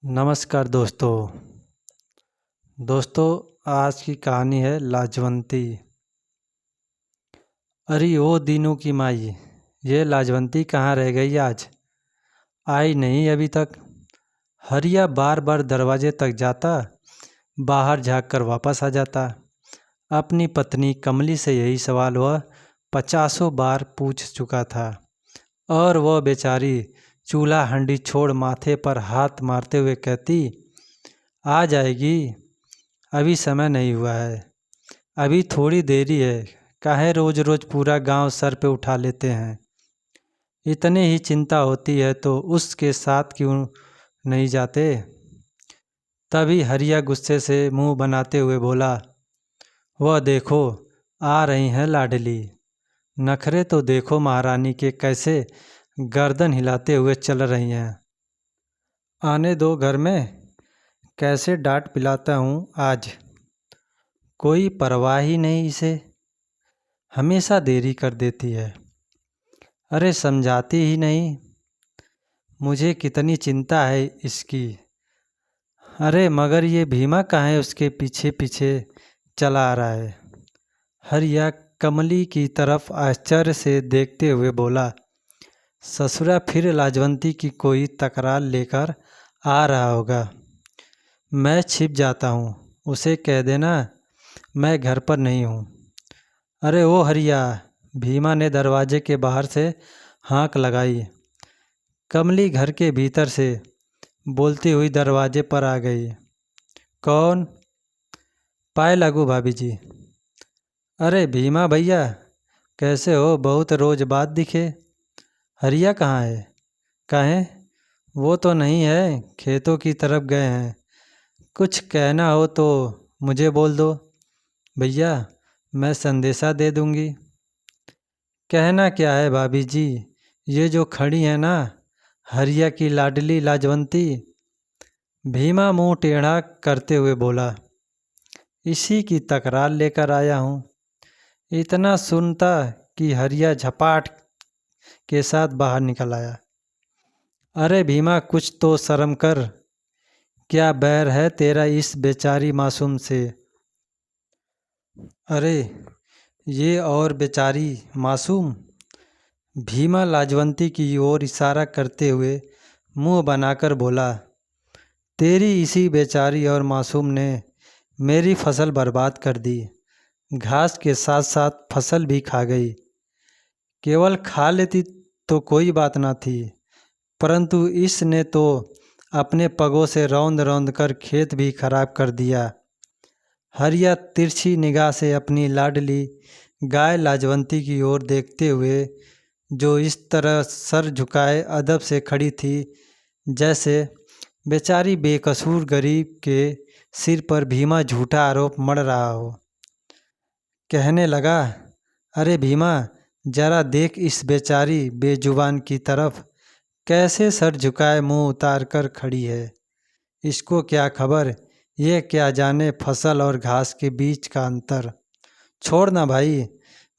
नमस्कार दोस्तों आज की कहानी है लाजवंती। अरे ओ दीनू की माई, ये लाजवंती कहाँ रह गई आज? आई नहीं अभी तक। हरिया बार बार दरवाजे तक जाता, बाहर झाँक कर वापस आ जाता। अपनी पत्नी कमली से यही सवाल वह 50 बार पूछ चुका था और वह बेचारी चूल्हा हंडी छोड़ माथे पर हाथ मारते हुए कहती, आ जाएगी, अभी समय नहीं हुआ है, अभी थोड़ी देरी है। काहे रोज रोज पूरा गांव सर पे उठा लेते हैं? इतनी ही चिंता होती है तो उसके साथ क्यों नहीं जाते? तभी हरिया गुस्से से मुंह बनाते हुए बोला, वह देखो आ रही हैं लाडली। नखरे तो देखो महारानी के कैसे गर्दन हिलाते हुए चल रही हैं। आने दो घर में, कैसे डांट पिलाता हूँ आज। कोई परवाह ही नहीं इसे, हमेशा देरी कर देती है। अरे समझाती ही नहीं, मुझे कितनी चिंता है इसकी। अरे मगर ये भीमा कहाँ है, उसके पीछे पीछे चला आ रहा है। हरिया कमली की तरफ आश्चर्य से देखते हुए बोला, ससुरा फिर लाजवंती की कोई तकरार लेकर आ रहा होगा। मैं छिप जाता हूँ, उसे कह देना मैं घर पर नहीं हूँ। अरे ओ हरिया, भीमा ने दरवाजे के बाहर से हाँक लगाई। कमली घर के भीतर से बोलती हुई दरवाजे पर आ गई। कौन? पाए लागू भाभी जी। अरे भीमा भैया, कैसे हो? बहुत रोज बाद दिखे। हरिया कहाँ है? काहे? वो तो नहीं है, खेतों की तरफ गए हैं। कुछ कहना हो तो मुझे बोल दो भैया, मैं संदेशा दे दूंगी। कहना क्या है भाभी जी, ये जो खड़ी है ना, हरिया की लाडली लाजवंती। भीमा मुंह टेढ़ा करते हुए बोला, इसी की तकरार लेकर आया हूँ। इतना सुनता कि हरिया झपाट के साथ बाहर निकल आया। अरे भीमा, कुछ तो शर्म कर, क्या बैर है तेरा इस बेचारी मासूम से? अरे ये और बेचारी मासूम? भीमा लाजवंती की ओर इशारा करते हुए मुंह बनाकर बोला, तेरी इसी बेचारी और मासूम ने मेरी फसल बर्बाद कर दी। घास के साथ साथ फसल भी खा गई। केवल खा लेती तो कोई बात ना थी, परंतु इसने तो अपने पगों से रौंद रौंद कर खेत भी खराब कर दिया। हरिया तिरछी निगाह से अपनी लाडली गाय लाजवंती की ओर देखते हुए, जो इस तरह सर झुकाए अदब से खड़ी थी जैसे बेचारी बेकसूर गरीब के सिर पर भीमा झूठा आरोप मढ़ रहा हो, कहने लगा, अरे भीमा, जरा देख इस बेचारी बेजुबान की तरफ, कैसे सर झुकाए मुंह उतार कर खड़ी है। इसको क्या खबर, ये क्या जाने फसल और घास के बीच का अंतर। छोड़ ना भाई,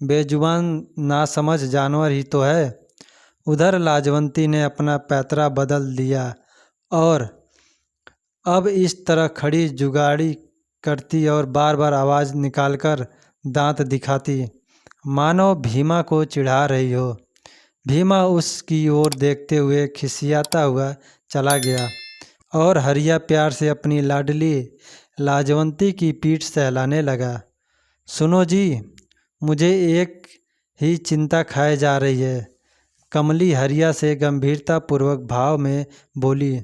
बेजुबान नासमझ जानवर ही तो है। उधर लाजवंती ने अपना पैतरा बदल दिया और अब इस तरह खड़ी जुगाड़ी करती और बार बार आवाज़ निकालकर दांत दिखाती, मानो भीमा को चिढ़ा रही हो। भीमा उसकी ओर देखते हुए खिसियाता हुआ चला गया और हरिया प्यार से अपनी लाडली लाजवंती की पीठ सहलाने लगा। सुनो जी, मुझे एक ही चिंता खाए जा रही है। कमली हरिया से गंभीरतापूर्वक भाव में बोली।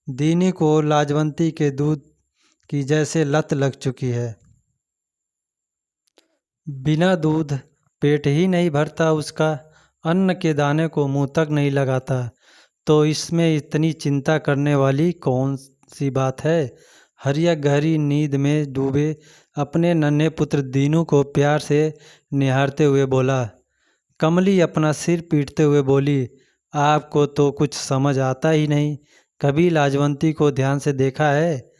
दीनी को लाजवंती के दूध की जैसे लत लग चुकी है। बिना दूध पेट ही नहीं भरता उसका, अन्न के दाने को मुंह तक नहीं लगाता, तो इसमें इतनी चिंता करने वाली कौन सी बात है? हरिया गहरी नींद में डूबे अपने नन्हे पुत्र दीनू को प्यार से निहारते हुए बोला। कमली अपना सिर पीटते हुए बोली, आपको तो कुछ समझ आता ही नहीं। कभी लाजवंती को ध्यान से देखा है?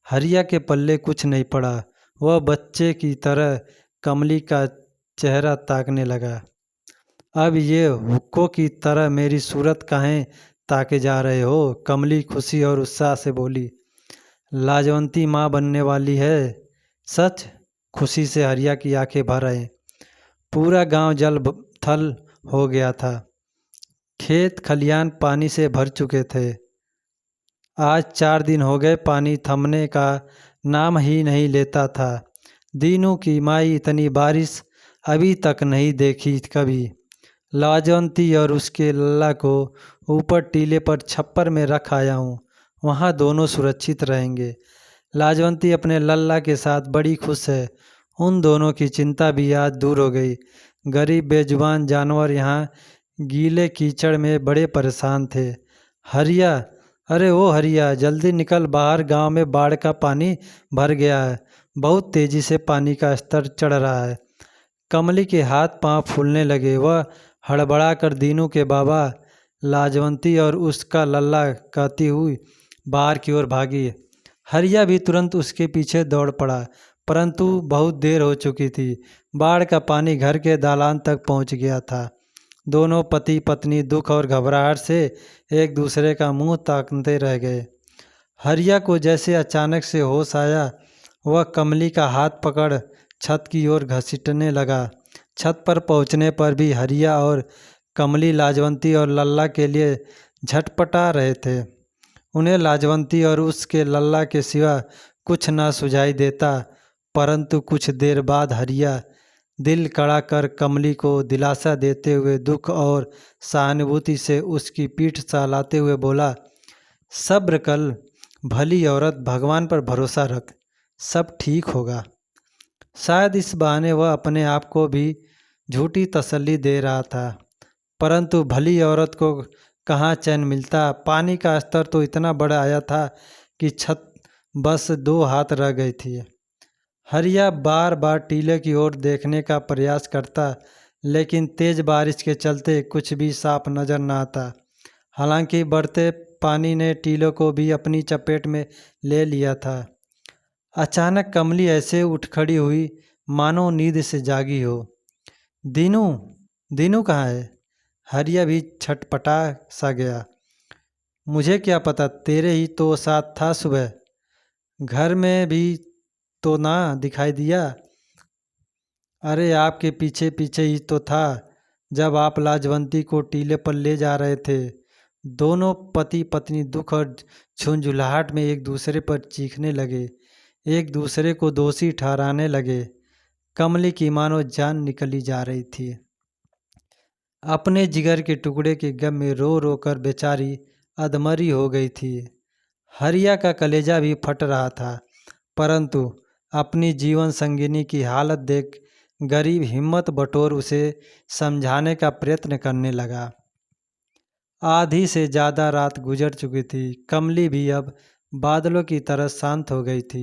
हरिया के पल्ले कुछ नहीं पड़ा। वह बच्चे की तरह कमली का चेहरा ताकने लगा। अब ये हुक्कों की तरह मेरी सूरत काहे ताके जा रहे हो? कमली खुशी और उत्साह से बोली। लाजवंती माँ बनने वाली है। सच? खुशी से हरिया की आंखें भर आईं। पूरा गांव जल थल हो गया था। खेत खलियान पानी से भर चुके थे। आज 4 दिन हो गए पानी थमने का नाम ही नहीं लेता था। दीनू की माई इतनी बारिश अभी तक नहीं देखी कभी। लाजवंती और उसके लल्ला को ऊपर टीले पर छप्पर में रख आया हूँ। वहाँ दोनों सुरक्षित रहेंगे। लाजवंती अपने लल्ला के साथ बड़ी खुश है। उन दोनों की चिंता भी आज दूर हो गई। गरीब बेजुबान जानवर यहाँ गीले कीचड़ में बड़े परेशान थे। हरिया, अरे ओ हरिया, जल्दी निकल बाहर, गांव में बाढ़ का पानी भर गया है। बहुत तेजी से पानी का स्तर चढ़ रहा है। कमली के हाथ पांव फूलने लगे। वह हड़बड़ा कर दीनू के बाबा, लाजवंती और उसका लल्ला कहती हुई बाहर की ओर भागी। हरिया भी तुरंत उसके पीछे दौड़ पड़ा, परंतु बहुत देर हो चुकी थी। बाढ़ का पानी घर के दालान तक पहुंच गया था। दोनों पति पत्नी दुख और घबराहट से एक दूसरे का मुंह ताकते रह गए। हरिया को जैसे अचानक से होश आया, वह कमली का हाथ पकड़ छत की ओर घसीटने लगा। छत पर पहुंचने पर भी हरिया और कमली लाजवंती और लल्ला के लिए झटपटा रहे थे। उन्हें लाजवंती और उसके लल्ला के सिवा कुछ न सुझाई देता, परंतु कुछ देर बाद हरिया दिल कड़ा कर कमली को दिलासा देते हुए दुख और सहानुभूति से उसकी पीठ सहलाते हुए बोला, सब्र कर भली औरत, भगवान पर भरोसा रख, सब ठीक होगा। शायद इस बहाने वह अपने आप को भी झूठी तसल्ली दे रहा था, परंतु भली औरत को कहाँ चैन मिलता। पानी का स्तर तो इतना बढ़ आया था कि छत बस 2 हाथ रह गई थी। हरिया बार बार टीले की ओर देखने का प्रयास करता, लेकिन तेज बारिश के चलते कुछ भी साफ नजर न आता। हालांकि बढ़ते पानी ने टीलों को भी अपनी चपेट में ले लिया था। अचानक कमली ऐसे उठ खड़ी हुई मानो नींद से जागी हो। दीनू, दीनू कहाँ है? हरिया भी छटपटा सा गया। मुझे क्या पता, तेरे ही तो साथ था सुबह। घर में भी तो ना दिखाई दिया। अरे आपके पीछे पीछे ही तो था जब आप लाजवंती को टीले पर ले जा रहे थे। दोनों पति पत्नी दुख और झुंझुलाहट में एक दूसरे पर चीखने लगे, एक दूसरे को दोषी ठहराने लगे। कमली की मानो जान निकली जा रही थी। अपने जिगर के टुकड़े के गम में रो रो कर बेचारी अधमरी हो गई थी। हरिया का कलेजा भी फट रहा था, परंतु अपनी जीवन संगिनी की हालत देख गरीब हिम्मत बटोर उसे समझाने का प्रयत्न करने लगा। आधी से ज़्यादा रात गुजर चुकी थी। कमली भी अब बादलों की तरह शांत हो गई थी।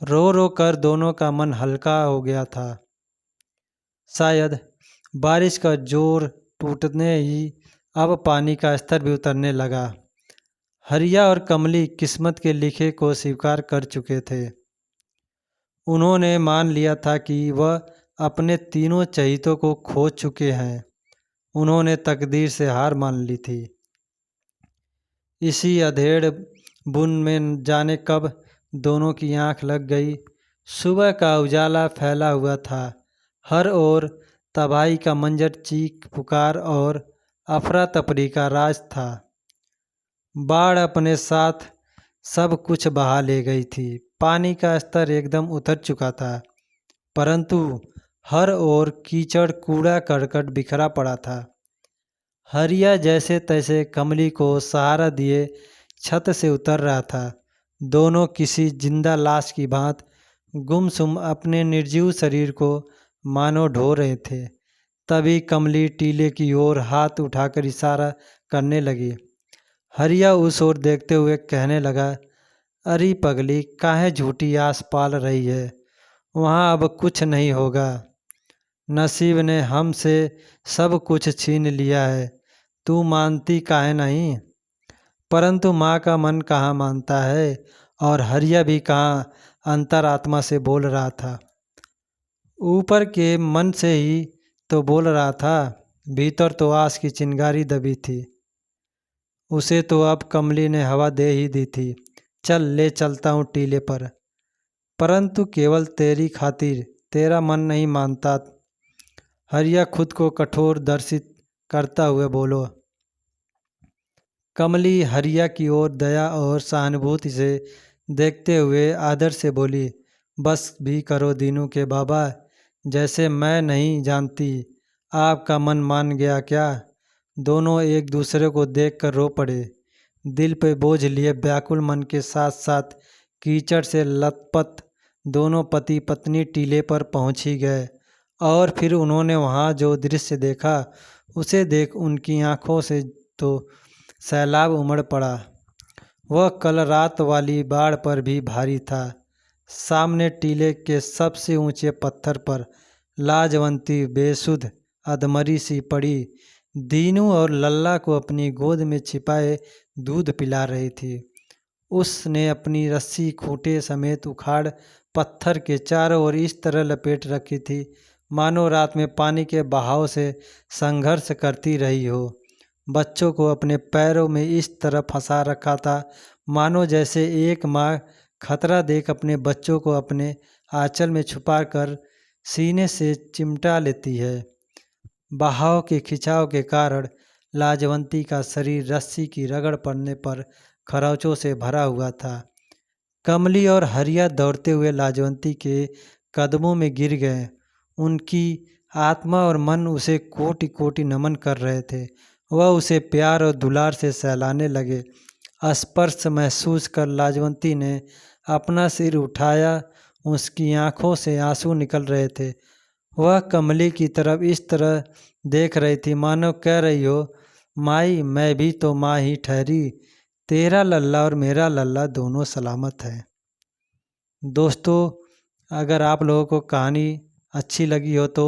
रो रो कर दोनों का मन हल्का हो गया था। शायद बारिश का जोर टूटने ही अब पानी का स्तर भी उतरने लगा। हरिया और कमली किस्मत के लिखे को स्वीकार कर चुके थे। उन्होंने मान लिया था कि वह अपने तीनों चहितों को खो चुके हैं। उन्होंने तकदीर से हार मान ली थी। इसी अधेड़ बुन में जाने कब दोनों की आंख लग गई। सुबह का उजाला फैला हुआ था। हर ओर तबाही का मंजर, चीख पुकार और अफरा तफरी का राज था। बाढ़ अपने साथ सब कुछ बहा ले गई थी। पानी का स्तर एकदम उतर चुका था, परंतु हर ओर कीचड़ कूड़ा करकट बिखरा पड़ा था। हरिया जैसे तैसे कमली को सहारा दिए छत से उतर रहा था। दोनों किसी जिंदा लाश की भांति गुमसुम अपने निर्जीव शरीर को मानो ढो रहे थे। तभी कमली टीले की ओर हाथ उठाकर इशारा करने लगी। हरिया उस ओर देखते हुए कहने लगा, अरे पगली, काहे झूठी आस पाल रही है? वहाँ अब कुछ नहीं होगा। नसीब ने हमसे सब कुछ छीन लिया है। तू मानती काहे नहीं? परंतु माँ का मन कहाँ मानता है, और हरिया भी कहाँ अंतरात्मा से बोल रहा था। ऊपर के मन से ही तो बोल रहा था, भीतर तो आस की चिंगारी दबी थी। उसे तो अब कमली ने हवा दे ही दी थी। चल ले चलता हूँ टीले पर, परंतु केवल तेरी खातिर, तेरा मन नहीं मानता। हरिया खुद को कठोर दर्शित करता हुए बोलो। कमली हरिया की ओर दया और सहानुभूति से देखते हुए आदर से बोली, बस भी करो दीनू के बाबा, जैसे मैं नहीं जानती आपका मन मान गया क्या। दोनों एक दूसरे को देखकर रो पड़े। दिल पे बोझ लिए व्याकुल मन के साथ साथ कीचड़ से लथपथ दोनों पति पत्नी टीले पर पहुंच ही गए। और फिर उन्होंने वहां जो दृश्य देखा उसे देख उनकी आंखों से तो सैलाब उमड़ पड़ा। वह कल रात वाली बाढ़ पर भी भारी था। सामने टीले के सबसे ऊंचे पत्थर पर लाजवंती बेसुध अधमरी सी पड़ी दीनू और लल्ला को अपनी गोद में छिपाए दूध पिला रही थी। उसने अपनी रस्सी खूंटे समेत उखाड़ पत्थर के चारों ओर इस तरह लपेट रखी थी मानो रात में पानी के बहाव से संघर्ष करती रही हो। बच्चों को अपने पैरों में इस तरह फंसा रखा था मानो जैसे एक माँ खतरा देख अपने बच्चों को अपने आंचल में छुपाकर सीने से चिमटा लेती है। बहाव के खिंचाव के कारण लाजवंती का शरीर रस्सी की रगड़ पड़ने पर खरोंचों से भरा हुआ था। कमली और हरिया दौड़ते हुए लाजवंती के कदमों में गिर गए। उनकी आत्मा और मन उसे कोटि कोटि नमन कर रहे थे। वह उसे प्यार और दुलार से सहलाने लगे। स्पर्श महसूस कर लाजवंती ने अपना सिर उठाया। उसकी आंखों से आंसू निकल रहे थे। वह कमली की तरफ इस तरह देख रही थी मानो कह रही हो, माई मैं भी तो माँ ही ठहरी, तेरा लल्ला और मेरा लल्ला दोनों सलामत हैं। दोस्तों, अगर आप लोगों को कहानी अच्छी लगी हो तो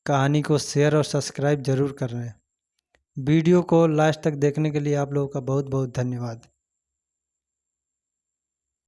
कहानी को शेयर और सब्सक्राइब ज़रूर कर रहे हैं। वीडियो को लास्ट तक देखने के लिए आप लोगों का बहुत बहुत धन्यवाद।